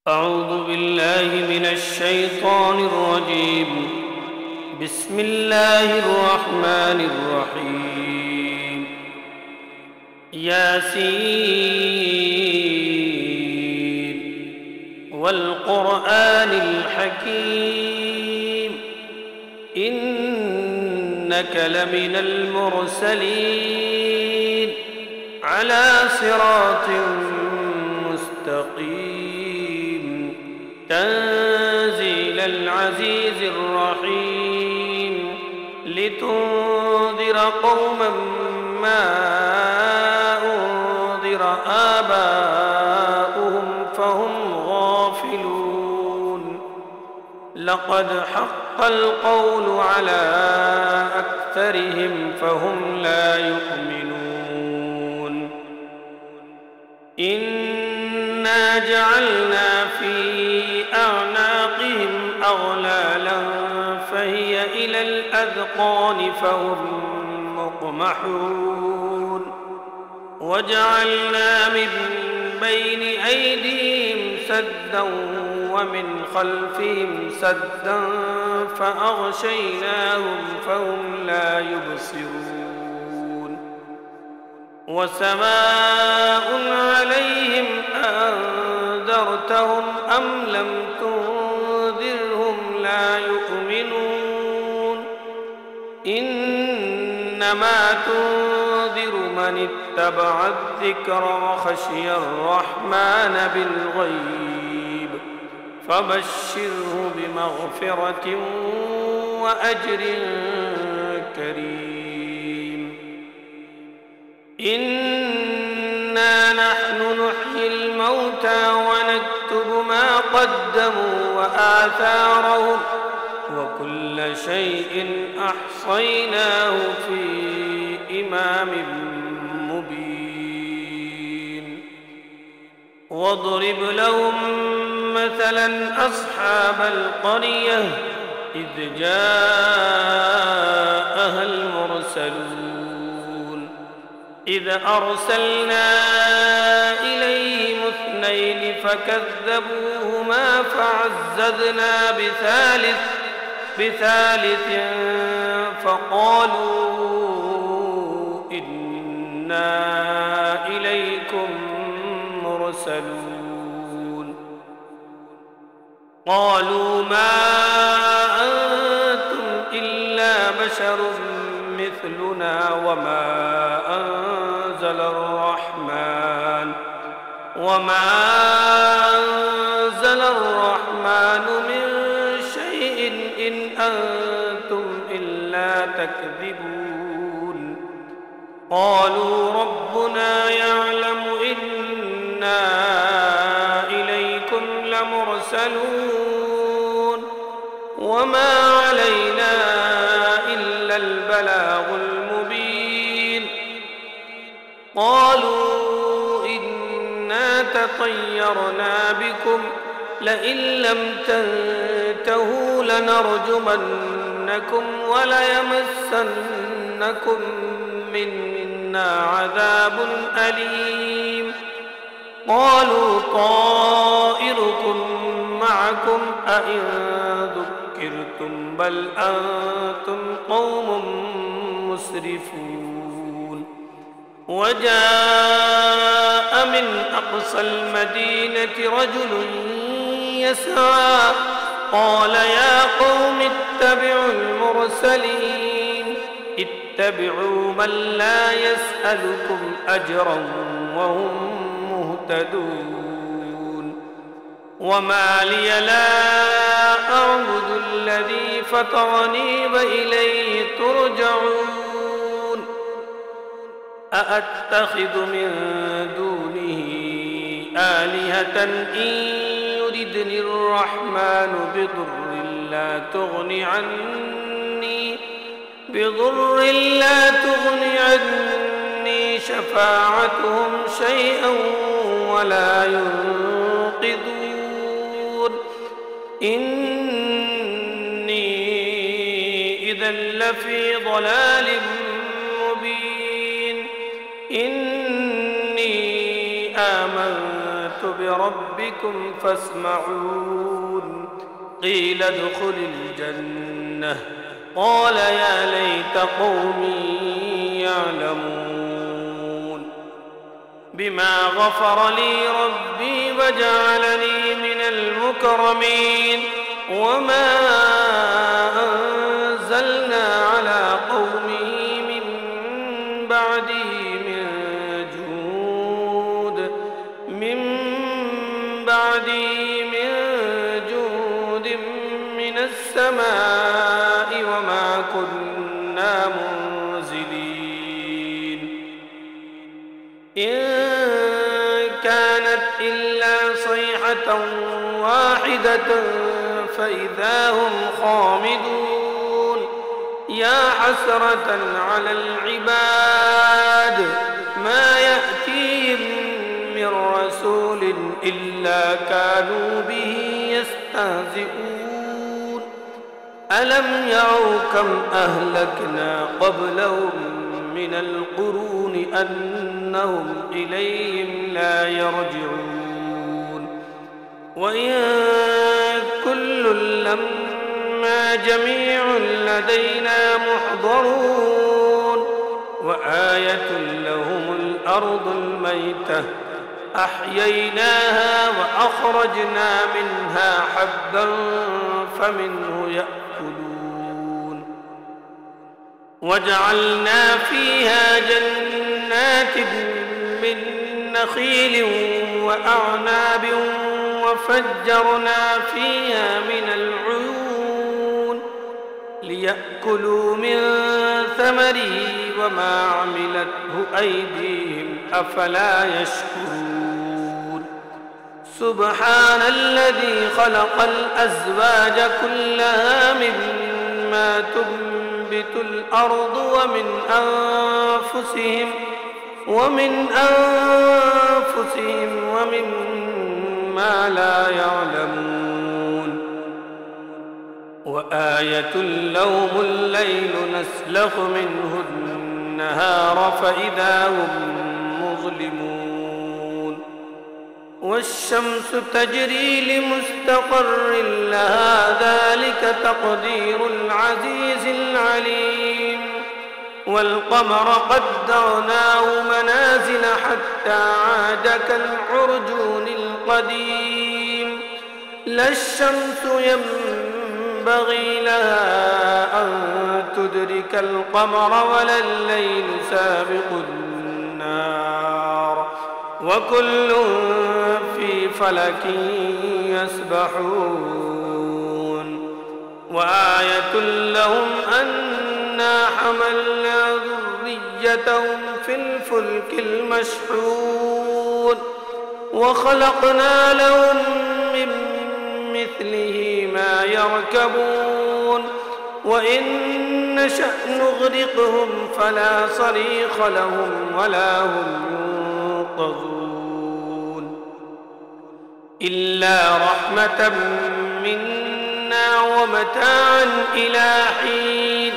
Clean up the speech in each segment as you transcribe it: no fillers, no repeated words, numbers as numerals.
أعوذ بالله من الشيطان الرجيم. بسم الله الرحمن الرحيم. ياسين والقرآن الحكيم إنك لمن المرسلين على صراط مستقيم تنزيل العزيز الرحيم لتنذر قوما ما أنذر آباؤهم فهم غافلون لقد حق القول على أكثرهم فهم لا يؤمنون إنا جعلنا في أعناقهم أغلالا فهي إلى الأذقان فهم مقمحون وجعلنا من بين أيديهم سدا ومن خلفهم سدا فأغشيناهم فهم لا يبصرون وسواء عليهم أنذرتهم أم لم تنذرهم لا يؤمنون إنما تنذر من اتبع الذكر وخشي الرحمن بالغيب فبشره بمغفرة وأجر كريم إنا نحن نحيي الموتى ونكتب ما قدموا وآثارهم وكل شيء أحصيناه في إمام مبين واضرب لهم مثلا أصحاب القرية إذ جاءها المرسلون إذ أرسلنا إليهم اثنين فكذبوهما فعززنا بثالث فقالوا إنا إليكم مرسلون قالوا ما أنتم إلا بشر مثلنا وما أنزل الرحمن من شيء إن أنتم إلا تكذبون قالوا ربنا يعلم إنا إليكم لمرسلون وما علينا إلا البلاغ المبين قالوا إنا تطيرنا بكم لئن لم تنتهوا لنرجمنكم وليمسنكم منا عذاب أليم قالوا طائركم معكم أئن ذكرتم بل أنتم قوم مسرفون وجاء من أقصى المدينة رجل يسعى قال يا قوم اتبعوا المرسلين اتبعوا من لا يسألكم أجرا وهم مهتدون وما لي لا أعبد الذي فطرني وإليه ترجعون أأتخذ من دونه آلهة إن يردني الرحمن بضر لا تغني عني شفاعتهم شيئا ولا ينقذون إني إذا لفي ضلال مبين إني آمنت ربكم فاسمعون قيل ادخل الجنة قال يا ليت قومي يعلمون بما غفر لي ربي وجعلني من المكرمين وما أنزلنا على قومه من بعده من جود من السماء وما كنا منزلين إن كانت إلا صيحة واحدة فإذا هم خامدون يا حسرة على العباد ما يأتيهم من رسول إلا كانوا به يستهزئون ألم يروا كم أهلكنا قبلهم من القرون أنهم إليهم لا يرجعون وإن كل لما جميع لدينا محضرون وآية لهم الأرض الميتة أحييناها وأخرجنا منها حبا فمنه يأكلون وجعلنا فيها جنات من نخيل وأعناب وفجرنا فيها من العيون ليأكلوا من ثمره وما عملته أيديهم أفلا يشكرون سبحان الذي خلق الأزواج كلها مما تنبت الأرض ومن أنفسهم ومما لا يعلمون وآية لهم الليل نسلخ منه النهار فإذا هم مظلمون والشمس تجري لمستقر لها ذلك تقدير العزيز العليم والقمر قدرناه منازل حتى عاد كالعرجون القديم لا الشمس ينبغي لها أن تدرك القمر ولا الليل سابق النار وكل في فلك يسبحون وآية لهم أنا حملنا ذريتهم في الفلك المشحون وخلقنا لهم من مثله ما يركبون وإن نشأ نغرقهم فلا صريخ لهم ولا هم ينقذون إلا رحمة منا ومتاعا إلى حين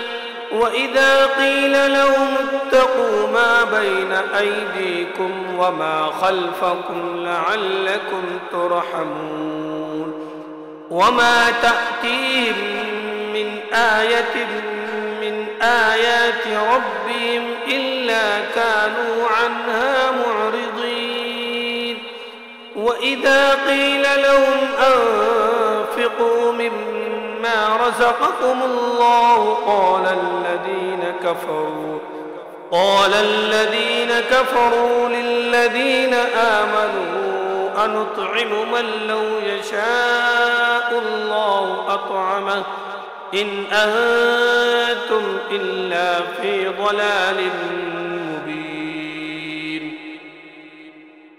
وإذا قيل لهم اتقوا ما بين أيديكم وما خلفكم لعلكم ترحمون وما تأتيهم من آية من آيات ربهم إلا كانوا عنها معرضين وإذا قيل لهم أنفقوا مما رزقكم الله قال الذين كفروا للذين آمنوا أنطعم من لو يشاء الله أطعمه إن أنتم إلا في ضلال مبين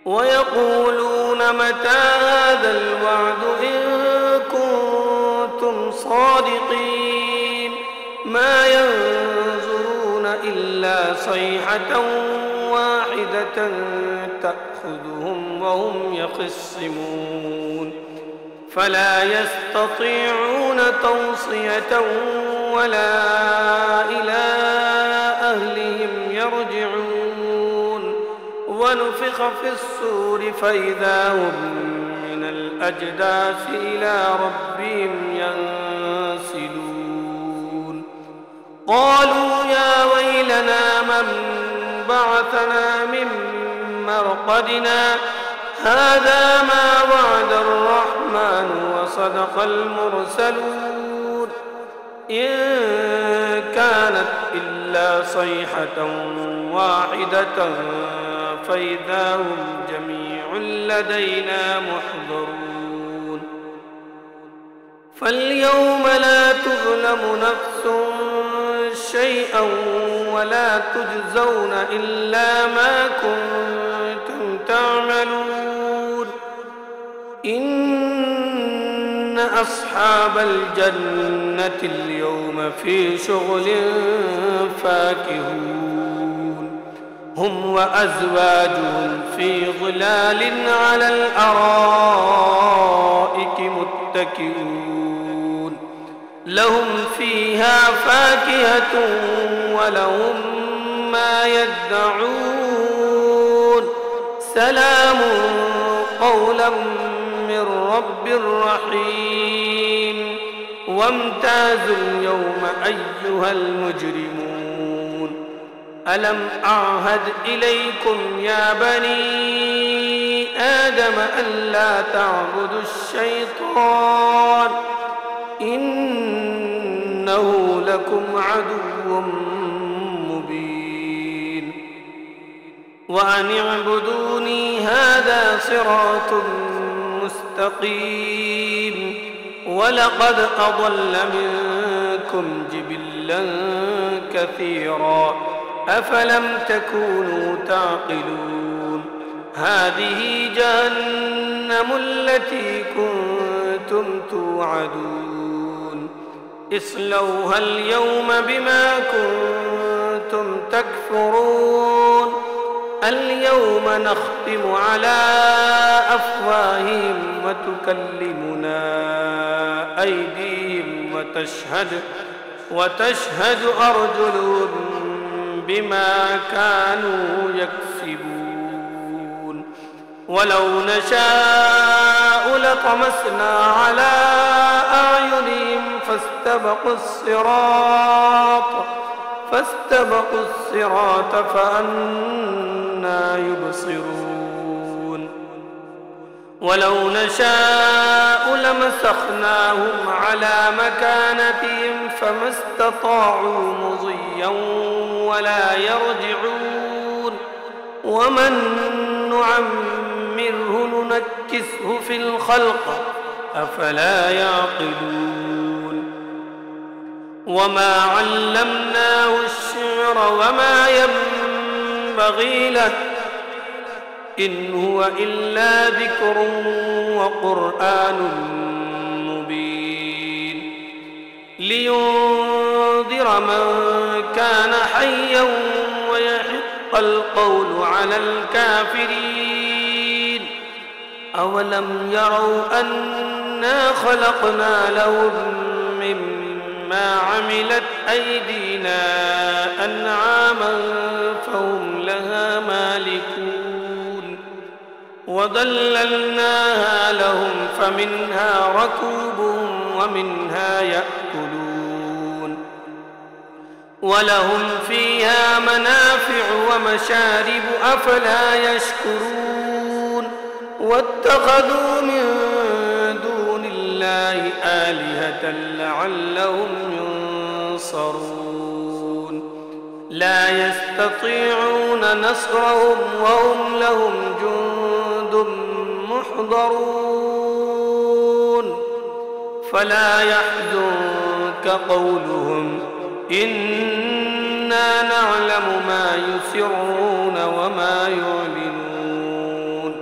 ويقولون متى هذا الوعد إن كنتم صادقين ما ينظرون إلا صيحة واحدة تأخذهم وهم يخصمون فلا يستطيعون توصية ولا إلى أهلهم يرجعون ونفخ في الصور فإذا هم الأجداث إلى ربهم ينسلون قالوا يا ويلنا من بعثنا من مرقدنا هذا ما وعد الرحمن وصدق المرسلون إن كانت إلا صيحة واحدة فإذا هم جميع لدينا محضرون فاليوم لا تظلم نفس شيئا ولا تجزون إلا ما كنتم تعملون إن أصحاب الجنة اليوم في شغل فاكهون هم وأزواجهم في ظلال على الأرائك متكئون لهم فيها فاكهة ولهم ما يدعون سلام قولا من رب رحيم وامتازوا اليوم أيها المجرمون ألم أعهد إليكم يا بني آدم ألا تعبدوا الشيطان إنه لكم عدو مبين وأن اعبدوني هذا صراط مستقيم ولقد أضل منكم جبلا كثيرا أفلم تكونوا تعقلون هذه جهنم التي كنتم توعدون اصلوها اليوم بما كنتم تكفرون اليوم نختم على أفواههم وتكلمنا أيديهم وتشهد أرجلهم بما كانوا يكسبون ولو نشاء لطمسنا على أعينهم فاستبقوا الصراط فأنى يبصرون ولو نشاء لمسخناهم على مكانتهم فما استطاعوا مضيا ولا يرجعون ومن نعمره ننكسه في الخلق أفلا يعقلون وما علمناه الشعر وما ينبغي له إن هو إلا ذكر وقرآن مبين لينذر من كان حيا ويحق القول على الكافرين أولم يروا أنا خلقنا لهم مما عملت أيدينا أنعاما فهم لها مالكون وذللناها لهم فمنها ركوبهم ومنها يأكلون ولهم فيها منافع ومشارب أفلا يشكرون واتخذوا من دون الله آلهة لعلهم ينصرون لا يستطيعون نصرهم وهم لهم جند محضرون فلا يحزنك قولهم إنا نعلم ما يسرون وما يعلنون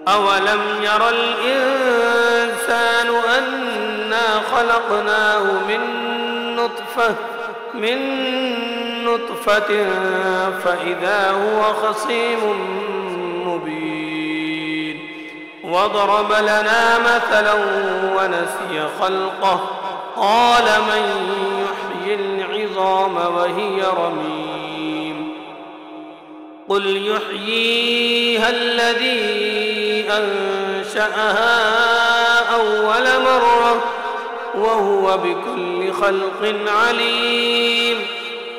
أولم ير الإنسان أنا خلقناه من نطفة فإذا هو خصيم مبين وضرب لنا مثلا ونسي خلقه قال من يحيي العظام وهي رميم قل يحييها الذي أنشأها أول مرة وهو بكل خلق عليم.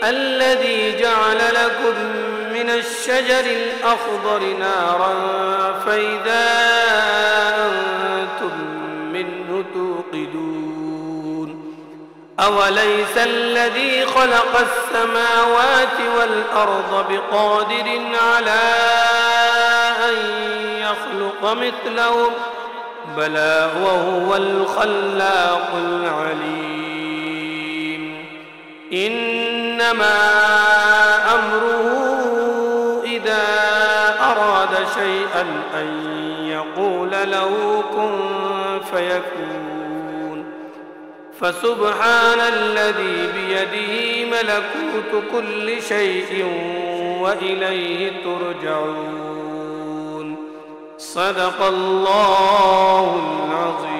الذي جعل لكم من الشجر الأخضر نارا فإذا أنتم منه توقدون. أوليس الذي خلق السماوات والأرض بقادر على أن يخلق مثلهم بلى وهو الخلاق العليم. إنما أمره إذا أراد شيئا أن يقول له كن فيكون. فسبحان الذي بيده ملكوت كل شيء وإليه ترجعون. صدق الله العظيم.